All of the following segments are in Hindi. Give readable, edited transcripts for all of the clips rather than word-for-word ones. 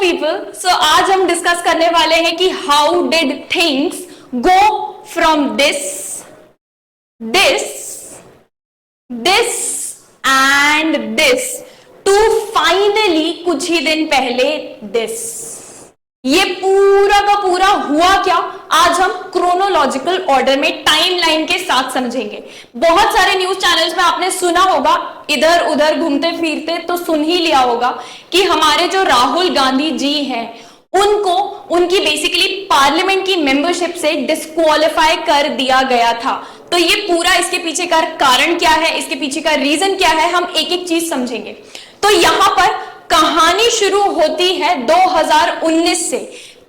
पीपल, सो आज हम डिस्कस करने वाले हैं कि how did things go from this and this to finally कुछ ही दिन पहले दिस। ये पूरा का पूरा हुआ क्या, आज हम क्रोनोलॉजिकल ऑर्डर में टाइमलाइन के साथ समझेंगे। बहुत सारे न्यूज चैनल्स में आपने सुना होगा, इधर उधर घूमते फिरते तो सुन ही लिया होगा कि हमारे जो राहुल गांधी जी हैं उनको उनकी बेसिकली पार्लियामेंट की मेंबरशिप से डिस्क्वालीफाई कर दिया गया था। तो ये पूरा इसके पीछे का कारण क्या है, इसके पीछे का रीजन क्या है, हम एक एक चीज समझेंगे। तो यहां पर कहानी शुरू होती है 2019 से।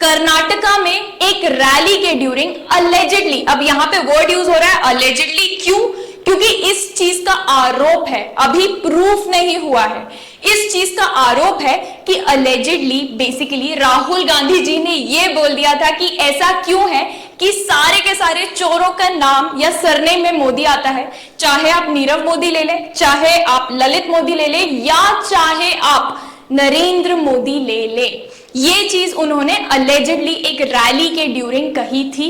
कर्नाटका में एक रैली के ड्यूरिंग अलेजिडली, अब यहां पे वर्ड यूज हो रहा है अलेजिडली, क्यों? क्योंकि इस चीज का आरोप है, अभी प्रूफ नहीं हुआ है, इस चीज का आरोप है कि अलेजिडली बेसिकली राहुल गांधी जी ने यह बोल दिया था कि ऐसा क्यों है कि सारे के सारे चोरों का नाम या सरनेम में मोदी आता है। चाहे आप नीरव मोदी ले लें, चाहे आप ललित मोदी ले लें, या चाहे आप नरेंद्र मोदी ले लें। ये चीज उन्होंने अलेजिडली एक रैली के ड्यूरिंग कही थी।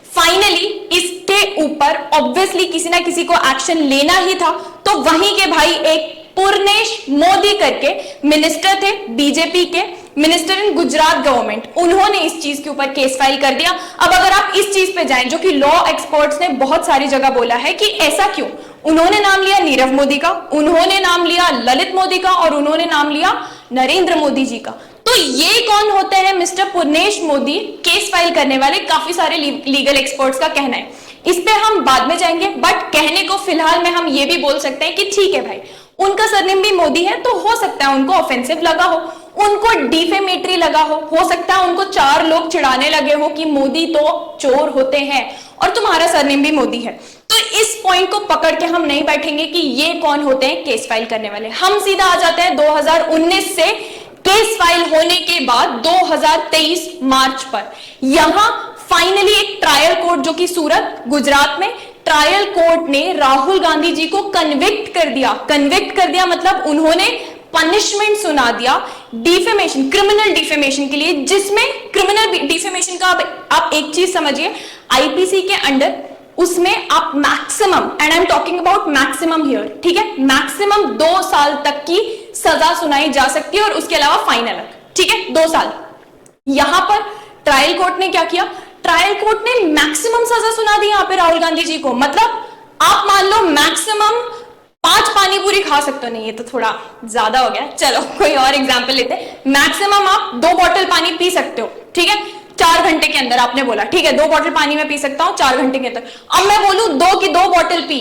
फाइनली इसके ऊपर ऑब्वियसली किसी ना किसी को एक्शन लेना ही था, तो वहीं के भाई एक पूर्णेश मोदी करके मिनिस्टर थे, बीजेपी के मिनिस्टर इन गुजरात गवर्नमेंट, उन्होंने इस चीज के ऊपर केस फाइल कर दिया। अब अगर आप इस चीज पे जाएं, जो कि लॉ एक्सपर्ट्स ने बहुत सारी जगह बोला है कि ऐसा क्यों, उन्होंने नाम लिया नीरव मोदी का, उन्होंने नाम लिया ललित मोदी का, और उन्होंने नाम लिया नरेंद्र मोदी जी का। तो ये कौन होते हैं mister Purnesh Modi, case file करने वाले? काफी सारे लीगल एक्सपर्ट्स का कहना है, इस पे हम बाद में जाएंगे, बट कहने को फिलहाल में हम ये भी बोल सकते हैं कि ठीक है भाई, उनका सरनेम भी मोदी है, तो हो सकता है उनको ऑफेंसिव लगा हो, उनको डिफेमेटरी लगा हो सकता है उनको चार लोग चिढ़ाने लगे हो कि मोदी तो चोर होते हैं और तुम्हारा सरनेम भी मोदी है। तो इस पॉइंट को पकड़ के हम नहीं बैठेंगे कि ये कौन होते हैं केस फाइल करने वाले। हम सीधा आ जाते हैं 2019 से केस फाइल होने के बाद 2023 मार्च पर। यहां फाइनली एक ट्रायल कोर्ट, जो कि सूरत गुजरात में, ट्रायल कोर्ट ने राहुल गांधी जी को कन्विक्ट कर दिया। कन्विक्ट कर दिया मतलब उन्होंने पनिशमेंट सुना दिया डिफेमेशन, क्रिमिनल डिफेमेशन के लिए, जिसमें क्रिमिनल डिफेमेशन का आप एक चीज समझिए, आईपीसी के अंडर उसमें आप maximum, and I am talking about maximum here, ठीक है, मैक्सिमम 2 साल तक की सजा सुनाई जा सकती है और उसके अलावा फाइन अलग, ठीक है, 2 साल। यहां पर ट्रायल कोर्ट ने क्या किया, ट्रायल कोर्ट ने मैक्सिमम सजा सुना दी यहां पे राहुल गांधी जी को। मतलब आप मान लो मैक्सिमम 5 पानी पूरी खा सकते हो, नहीं ये तो थोड़ा ज्यादा हो गया, चलो कोई और एग्जांपल लेते हैं। मैक्सिमम आप 2 बॉटल पानी पी सकते हो, ठीक है, 4 घंटे के अंदर। आपने बोला ठीक है 2 बॉटल पानी में पी सकता हूं 4 घंटे के अंदर। अब मैं बोलूं 2 की 2 बॉटल पी,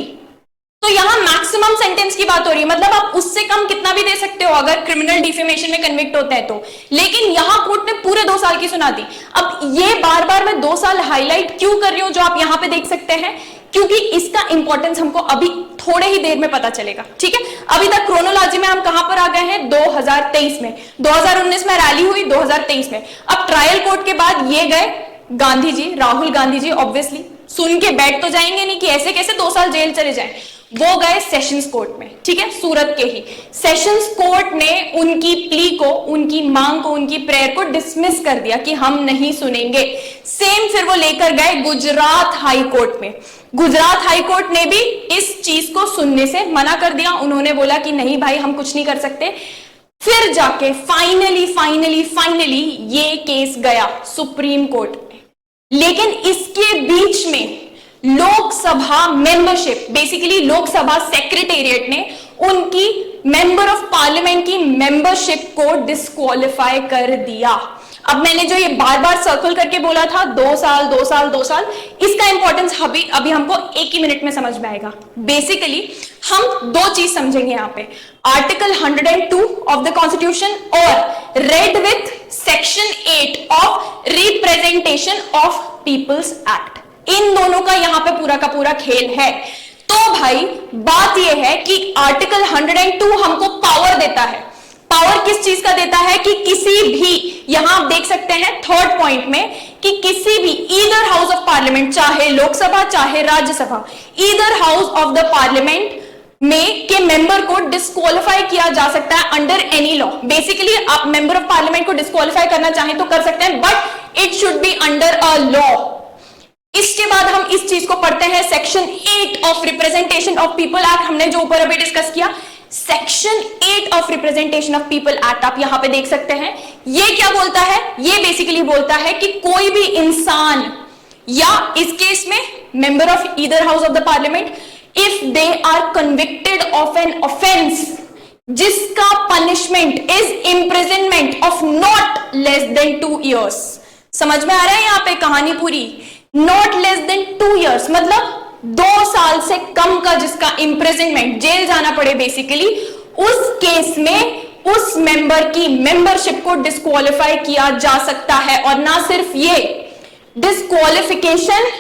तो यहां मैक्सिमम सेंटेंस की बात हो रही है, मतलब आप उससे कम कितना भी दे सकते हो अगर क्रिमिनल डिफेमेशन में कन्विक्ट होते हैं तो। लेकिन यहां कोर्ट ने पूरे 2 साल की सुना दी। अब ये बार बार मैं 2 साल हाईलाइट क्यों कर रही हूं, जो आप यहां पे देख सकते हैं, क्योंकि इसका इंपॉर्टेंस हमको अभी थोड़े ही देर में पता चलेगा, ठीक है। अभी तक क्रोनोलॉजी में हम कहां पर आ गए हैं, 2023 में, 2019 में रैली हुई, 2023 में। अब ट्रायल कोर्ट के बाद ये गए गांधी जी, राहुल गांधी जी, ऑब्वियसली सुन के बैठ तो जाएंगे नहीं कि ऐसे कैसे 2 साल जेल चले जाएं, वो गए सेशंस कोर्ट में, ठीक है, सूरत के ही। सेशंस कोर्ट ने उनकी प्ली को, उनकी मांग को, उनकी प्रेयर को डिसमिस कर दिया कि हम नहीं सुनेंगे। सेम फिर वो लेकर गए गुजरात हाई कोर्ट में। गुजरात हाई कोर्ट ने भी इस चीज को सुनने से मना कर दिया, उन्होंने बोला कि नहीं भाई हम कुछ नहीं कर सकते। फिर जाके फाइनली ये केस गया सुप्रीम कोर्ट में। लेकिन इसके बीच में Lok Sabha membership, basically Lok Sabha secretariat ने उनकी मेंबर ऑफ पार्लियामेंट की मेंबरशिप को डिस्क्वालीफाई कर दिया। अब मैंने जो ये बार बार सर्कल करके बोला था 2 साल 2 साल 2 साल, इसका इंपॉर्टेंस अभी हमको 1 ही मिनट में समझ में आएगा। बेसिकली हम 2 चीज समझेंगे यहाँ पे, आर्टिकल 102 ऑफ द कॉन्स्टिट्यूशन और read with section 8 of representation of people's act, इन दोनों का यहां पे पूरा का पूरा खेल है। तो भाई बात यह है कि आर्टिकल 102 हमको पावर देता है। पावर किस चीज का देता है कि किसी भी, यहां आप देख सकते हैं 3rd पॉइंट में, कि किसी भी ईदर हाउस ऑफ पार्लियामेंट, चाहे लोकसभा चाहे Rajya Sabha, either house of the parliament में के मेंबर को डिस्क्वालीफाई किया जा सकता है अंडर एनी लॉ। बेसिकली आप मेंबर ऑफ पार्लियामेंट को डिस्क्वालीफाई करना चाहें तो कर सकते हैं, but it should be under a law. इसके बाद हम इस चीज को पढ़ते हैं, section 8 of representation of people act, हमने जो ऊपर अभी डिस्कस किया, section 8 of representation of people act आप यहां पे देख सकते हैं। ये क्या बोलता है? ये बेसिकली बोलता है कि कोई भी इंसान या इस केस में member of either house of the parliament, if they are convicted of an offence जिसका punishment is imprisonment of not less than 2 years। समझ में आ रहा है यहां पे कहानी पूरी? नॉट लेस देन 2 years मतलब 2 साल से कम का जिसका इम्प्रिजनमेंट, जेल जाना पड़े बेसिकली, उस केस में उस मेंबर की मेंबरशिप को डिस्क्वालीफाई किया जा सकता है। और ना सिर्फ ये, डिस्क्वालिफिकेशन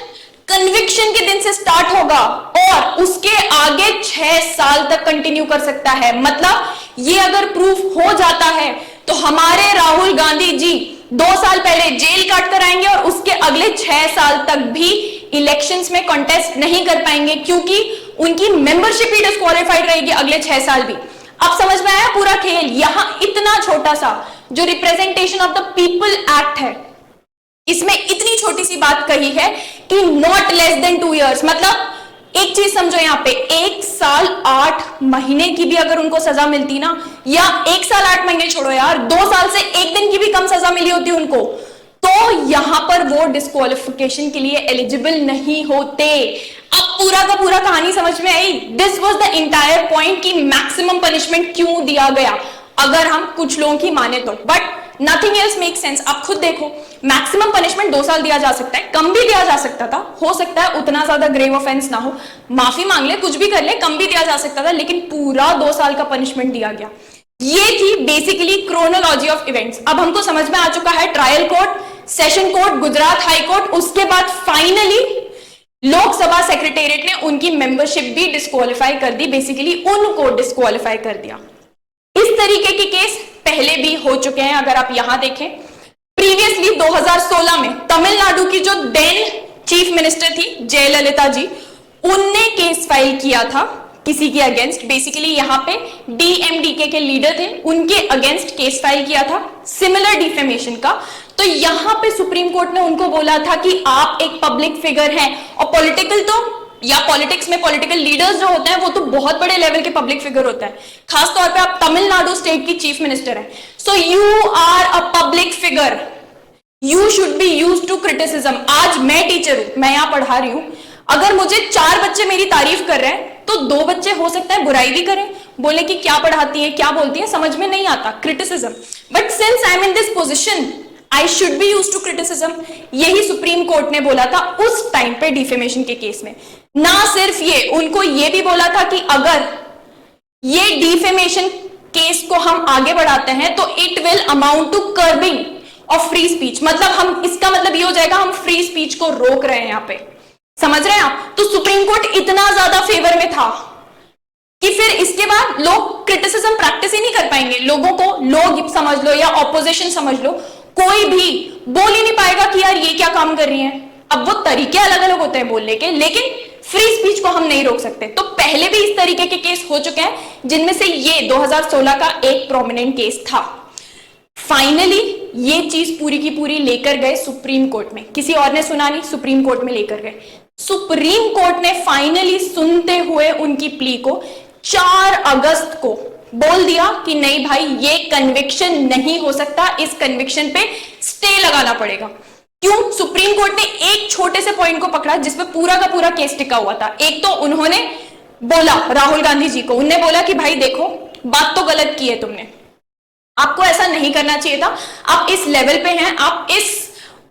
कन्विक्शन के दिन से स्टार्ट होगा और उसके आगे 6 साल तक कंटिन्यू कर सकता है। मतलब ये अगर प्रूफ हो जाता है तो हमारे राहुल गांधी जी 2 साल पहले जेल काट कर आएंगे और उसके अगले 6 साल तक भी इलेक्शंस में कॉन्टेस्ट नहीं कर पाएंगे, क्योंकि उनकी मेंबरशिप ही डिस्क्वालीफाइड रहेगी अगले 6 साल भी। अब समझ में आया पूरा खेल? यहां इतना छोटा सा जो representation of the people act है, इसमें इतनी छोटी सी बात कही है कि नॉट लेस देन 2 years। मतलब एक चीज समझो, यहां पे 1 साल 8 महीने की भी अगर उनको सजा मिलती ना, या 1 साल 8 महीने छोड़ो यार, 2 साल से 1 दिन की भी कम सजा मिली होती उनको, तो यहां पर वो डिस्क्वालिफिकेशन के लिए एलिजिबल नहीं होते। अब पूरा का पूरा कहानी समझ में आई? This was the entire point कि मैक्सिमम पनिशमेंट क्यों दिया गया अगर हम कुछ लोगों की माने तो, but nothing else make sense. आप खुद देखो, मैक्सिमम पनिशमेंट 2 साल दिया जा सकता है, कम भी दिया जा सकता था, हो सकता है उतना ज्यादा ग्रेव ऑफेंस ना हो, माफी मांग ले, कुछ भी कर ले, कम भी दिया जा सकता था, लेकिन पूरा 2 साल का पनिशमेंट दिया गया। ये थी बेसिकली क्रोनोलॉजी ऑफ इवेंट्स। अब हमको समझ में आ चुका है trial court, session court, Gujarat high court, उसके बाद फाइनली लोकसभा सेक्रेटेरिएट ने उनकी मेंबरशिप भी डिस्क्वालीफाई कर दी, बेसिकली उनको डिस्क्वालीफाई कर दिया। इस तरीके के केस पहले भी हो चुके हैं। अगर आप यहां देखें, प्रीवियसली 2016 में तमिलनाडु की जो देन चीफ मिनिस्टर थी जयललिता जी, उनने केस फाइल किया था किसी के अगेंस्ट। बेसिकली यहां पे डीएमडीके के लीडर थे, उनके अगेंस्ट केस फाइल किया था सिमिलर डिफेमेशन का। तो यहां पे सुप्रीम कोर्ट ने उनको बोला था कि आप एक पब्लिक फिगर हैं, और पॉलिटिकल तो, या पॉलिटिक्स में पॉलिटिकल लीडर्स जो होते हैं वो तो बहुत बड़े लेवल के पब्लिक फिगर होता है, खासतौर पे आप तमिलनाडु स्टेट की चीफ मिनिस्टर हैं। So you are a public figure, you should be used to criticism. आज मैं टीचर हूं, मैं यहां पढ़ा रही हूं, अगर मुझे 4 बच्चे मेरी तारीफ कर रहे हैं तो 2 बच्चे हो सकता है बुराई भी करें, बोले कि क्या पढ़ाती है, क्या बोलती है, समझ में नहीं आता, criticism. But since I am in this position, I should be used to criticism. यही सुप्रीम कोर्ट ने बोला था उस टाइम पे डिफेमेशन के केस में। ना सिर्फ ये, उनको ये भी बोला था कि अगर ये डिफेमेशन केस को हम आगे बढ़ाते हैं तो it will amount to curbing of free speech. मतलब हम, इसका मतलब ये हो जाएगा हम फ्री स्पीच को रोक रहे हैं यहां पे, समझ रहे हैं आप? तो सुप्रीम कोर्ट इतना ज्यादा फेवर में था कि फिर इसके बाद लोग क्रिटिसिज्म प्रैक्टिस ही नहीं कर पाएंगे। लोगों को, लोग समझ लो या ऑपोजिशन समझ लो, कोई भी बोल ही नहीं पाएगा कि यार ये क्या काम कर रही है। अब वो तरीके अलग अलग होते हैं बोलने के, लेकिन फ्री स्पीच को हम नहीं रोक सकते। तो पहले भी इस तरीके के केस हो चुके हैं, जिनमें से ये 2016 का एक प्रोमिनेंट केस था। फाइनली ये चीज पूरी की पूरी लेकर गए सुप्रीम कोर्ट में, किसी और ने सुना नहीं, सुप्रीम कोर्ट में लेकर गए। सुप्रीम कोर्ट ने फाइनली सुनते हुए उनकी प्ली को 4 अगस्त को बोल दिया कि नहीं भाई, ये कन्विक्शन नहीं हो सकता, इस कन्विक्शन पे स्टे लगाना पड़ेगा। क्यों? सुप्रीम कोर्ट ने एक छोटे से पॉइंट को पकड़ा जिसपे पूरा का पूरा केस टिका हुआ था। एक तो उन्होंने बोला राहुल गांधी जी को, उन्होंने बोला कि भाई देखो, बात तो गलत की है तुमने, आपको ऐसा नहीं करना चाहिए था, आप इस लेवल पे हैं, आप इस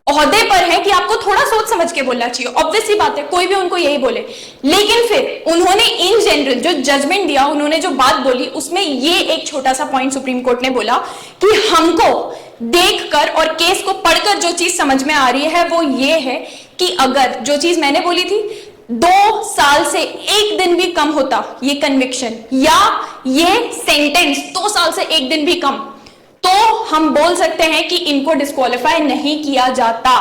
ओहदे पर हैं कि आपको थोड़ा सोच समझ के बोलना चाहिए। ऑब्वियस सी बात है, कोई भी उनको यही बोले। लेकिन फिर उन्होंने इन जनरल जो जजमेंट दिया, उन्होंने जो बात बोली, उसमें ये एक छोटा सा पॉइंट सुप्रीम कोर्ट ने बोला कि हमको देखकर और केस को पढ़कर जो चीज समझ में आ रही है वो ये है कि अगर जो चीज मैंने बोली थी 2 साल से 1 दिन भी कम होता ये कन्विक्शन या ये सेंटेंस 2 साल से 1 दिन भी कम, तो हम बोल सकते हैं कि इनको डिस्क्वालीफाई नहीं किया जाता।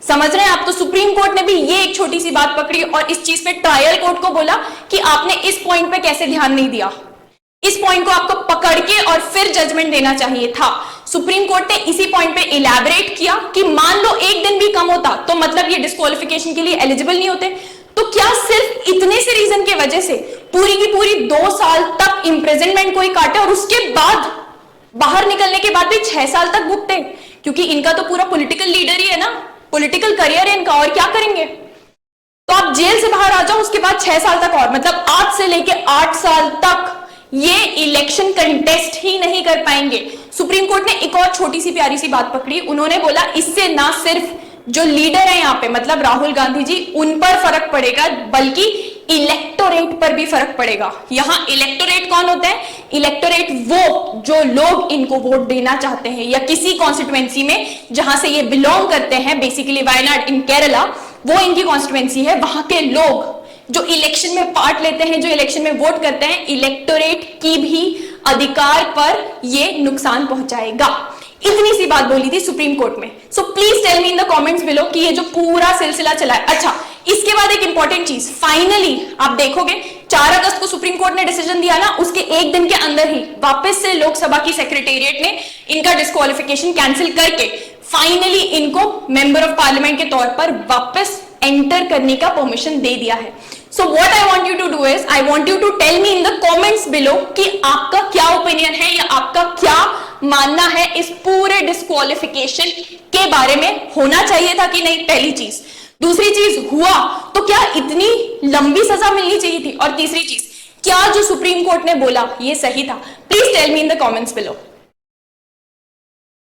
समझ रहे हैं आप? तो सुप्रीम कोर्ट ने भी ये एक छोटी सी बात पकड़ी और इस चीज पे ट्रायल कोर्ट को बोला कि आपने इस पॉइंट पे कैसे ध्यान नहीं दिया, इस पॉइंट को आपको पकड़ के और फिर जजमेंट देना चाहिए था। सुप्रीम कोर्ट ने इसी पॉइंट पे इलैबोरेट किया कि मान लो एक दिन भी कम होता तो मतलब ये डिस्क्वालिफिकेशन के लिए एलिजिबल नहीं होते। तो क्या सिर्फ इतने से रीजन की वजह से पूरी की पूरी 2 साल तक इंप्रिजनमेंट कोई काटे और उसके बाद बाहर निकलने के बाद भी 6 साल तक भुगते? क्योंकि इनका तो पूरा पॉलिटिकल लीडर ही है ना, पॉलिटिकल करियर है इनका, और क्या करेंगे? तो आप जेल से बाहर आ जाओ, उसके बाद 6 साल तक और, मतलब 8 से लेके 8 साल तक ये इलेक्शन कंटेस्ट ही नहीं कर पाएंगे। सुप्रीम कोर्ट ने एक और छोटी सी प्यारी सी बात पकड़ी, उन्होंने बोला इससे ना सिर्फ जो लीडर है यहाँ पे मतलब राहुल गांधी जी, उन पर फर्क पड़ेगा बल्कि इलेक्टोरेट पर भी फर्क पड़ेगा। यहां इलेक्टोरेट कौन होता है? इलेक्टोरेट वो जो लोग इनको वोट देना चाहते हैं या किसी कॉन्स्टिट्यूएंसी में जहां से ये बिलोंग करते हैं, बेसिकली वायनाड इन केरला, वो इनकी कॉन्स्टिट्यूएंसी है। वहां के लोग जो इलेक्शन में पार्ट लेते हैं, जो इलेक्शन में वोट करते हैं, इलेक्टोरेट की भी अधिकार पर ये नुकसान पहुंचाएगा। इतनी सी बात बोली थी सुप्रीम कोर्ट में। So please tell me in the comments below कि ये जो पूरा सिलसिला चला है। अच्छा, इसके बाद एक इंपॉर्टेंट चीज, फाइनली आप देखोगे 4 अगस्त को सुप्रीम कोर्ट ने डिसीजन दिया ना, उसके एक दिन के अंदर ही वापस से लोकसभा की सेक्रेटेरिएट ने इनका डिस्क्वालिफिकेशन कैंसिल करके फाइनली इनको मेंबर ऑफ पार्लियामेंट के तौर पर वापस एंटर करने का परमिशन दे दिया है। So what I want you to do is, I want you to tell me in the comments below कि आपका क्या ओपिनियन है या आपका क्या मानना है इस पूरे डिस्क्वालिफिकेशन के बारे में। होना चाहिए था कि नहीं, पहली चीज। दूसरी चीज, हुआ तो क्या इतनी लंबी सजा मिलनी चाहिए थी? और तीसरी चीज, क्या जो सुप्रीम कोर्ट ने बोला ये सही था? Please tell me in the comments below.